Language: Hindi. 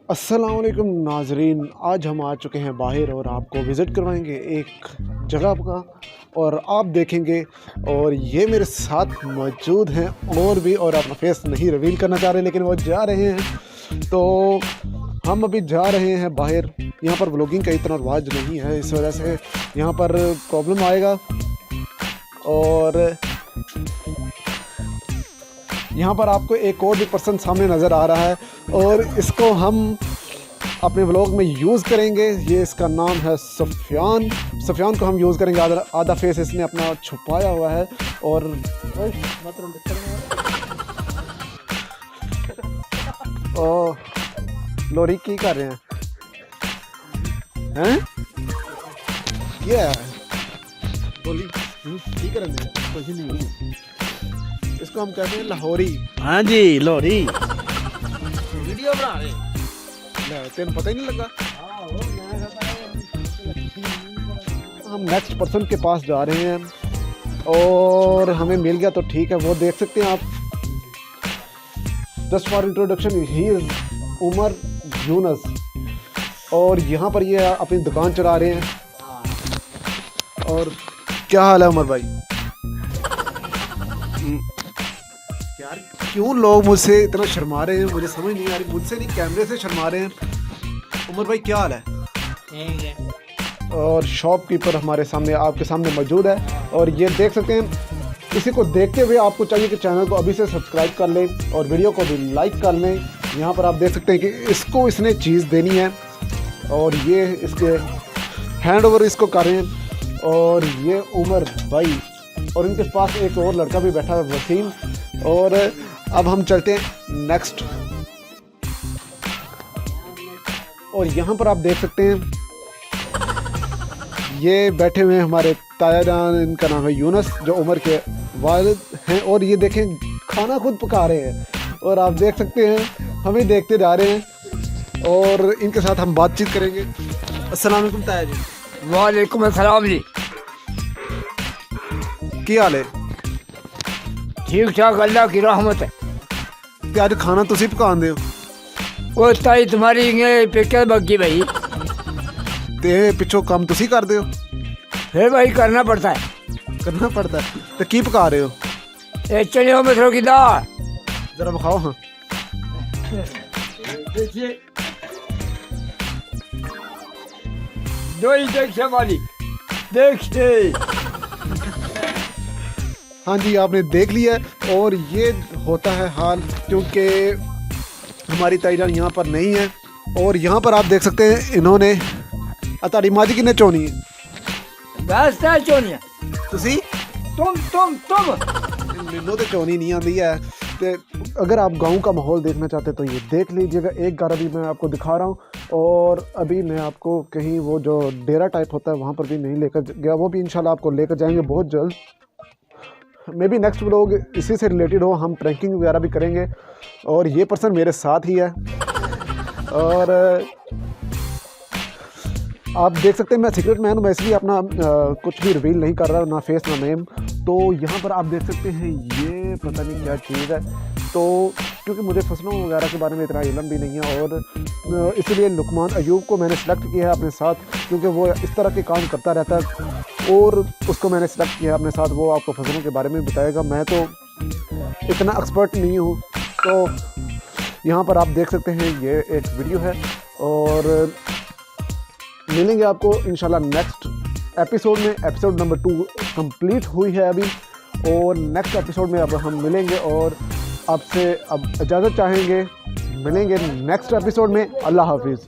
अस्सलाम वालेकुम नाजरीन, आज हम आ चुके हैं बाहर और आपको विज़िट करवाएंगे एक जगह का और आप देखेंगे। और ये मेरे साथ मौजूद हैं और भी, और अपना फेस नहीं रिवील करना चाह रहे लेकिन वो जा रहे हैं। तो हम अभी जा रहे हैं बाहर। यहाँ पर व्लॉगिंग का इतना रिवाज नहीं है, इस वजह से यहाँ पर प्रॉब्लम आएगा। और यहाँ पर आपको एक और भी पर्सन सामने नज़र आ रहा है और इसको हम अपने व्लॉग में यूज़ करेंगे। ये इसका नाम है सफ़ियान। सफ़ियान को हम यूज़ करेंगे। आधा फेस इसने अपना छुपाया हुआ है। और लोरी की कर रहे हैं ये बोली की करेंगे कुछ नहीं। इसको हम कहते हैं लाहौरी। हाँ जी, लोरी वीडियो बना रहे, तेन पता ही नहीं लगा। हम नेक्स्ट पर्सन के पास जा रहे हैं और हमें मिल गया तो ठीक है। वो देख सकते हैं आप। Just for introduction, he is Umar Yunus और यहाँ पर ये अपनी दुकान चला रहे हैं। और क्या हाल है उमर भाई? यार क्यों लोग मुझसे इतना शर्मा रहे हैं, मुझे समझ नहीं आ रही। मुझसे नहीं, कैमरे से शर्मा रहे हैं। उमर भाई क्या हाल है? ठीक है। और शॉपकीपर हमारे सामने, आपके सामने मौजूद है। और ये देख सकते हैं, इसी को देखते हुए आपको चाहिए कि चैनल को अभी से सब्सक्राइब कर लें और वीडियो को भी लाइक कर लें। यहाँ पर आप देख सकते हैं कि इसको इसने चीज़ देनी है और ये इसके हैंड ओवर इसको कर रहे हैं। और ये उमर भाई और इनके पास एक और लड़का भी बैठा है, वसीम। और अब हम चलते हैं नेक्स्ट। और यहाँ पर आप देख सकते हैं ये बैठे हुए हैं हमारे ताया जान। इनका नाम है यूनस, जो उमर के वालिद हैं। और ये देखें, खाना खुद पका रहे हैं और आप देख सकते हैं हमें देखते जा रहे हैं। और इनके साथ हम बातचीत करेंगे। अस्सलाम वालेकुम ताया जी। वालेकुम अस्सलाम जी। क्या हाल है? ठीक ठाक, अल्लाह की रहमत है। ते अज खाना तुसी पकान दे हो? वो ताई तुम्हारी ये पिक्चर बग्गी भाई, ते पिछो काम तुसी कर दे हो? फिर भाई करना पड़ता है। करना पड़ता है। तो की पका रहे हो? ये चने हो मसरों की दाल। जरा बखाओ। हाँ देखिए, दो ही देखिए वाली, देखिए। हाँ जी, आपने देख लिया है। और ये होता है हाल क्योंकि हमारी ताईजान यहाँ पर नहीं है। और यहाँ पर आप देख सकते हैं इन्होंने ताड़ी माजी किन्ने चोनी है? बस है चोनिया तुसी तुम मैनू तो चोनी नहीं आती है। ते अगर आप गांव का माहौल देखना चाहते तो ये देख लीजिएगा। एक घर अभी मैं आपको दिखा रहा हूँ और अभी मैं आपको कहीं वो जो डेरा टाइप होता है वहाँ पर भी नहीं लेकर गया, वो भी इंशाल्लाह आपको लेकर जाएंगे बहुत जल्द। मे बी नेक्स्ट व्लॉग इसी से रिलेटेड हो, हम प्रैंकिंग वगैरह भी करेंगे। और ये पर्सन मेरे साथ ही है। और आप देख सकते हैं मैं सीक्रेट मैन हूँ, मैं इसलिए अपना कुछ भी रिवील नहीं कर रहा, ना फेस ना नेम। तो यहाँ पर आप देख सकते हैं ये पता नहीं क्या चीज़ है। तो क्योंकि मुझे फसलों वगैरह के बारे में इतना इल्म भी नहीं है और इसलिए लुकमान अयूब को मैंने सेलेक्ट किया है अपने साथ, क्योंकि वो इस तरह के काम करता रहता है और उसको मैंने सेलेक्ट किया है अपने साथ। वो आपको फसलों के बारे में बताएगा, मैं तो इतना एक्सपर्ट नहीं हूँ। तो यहाँ पर आप देख सकते हैं ये एक वीडियो है और मिलेंगे आपको इंशाल्लाह नेक्स्ट एपिसोड में। एपिसोड नंबर 2 कंप्लीट हुई है अभी और नेक्स्ट एपिसोड में अब हम मिलेंगे और आपसे अब इजाज़त चाहेंगे। मिलेंगे नेक्स्ट एपिसोड में। अल्लाह हाफिज़।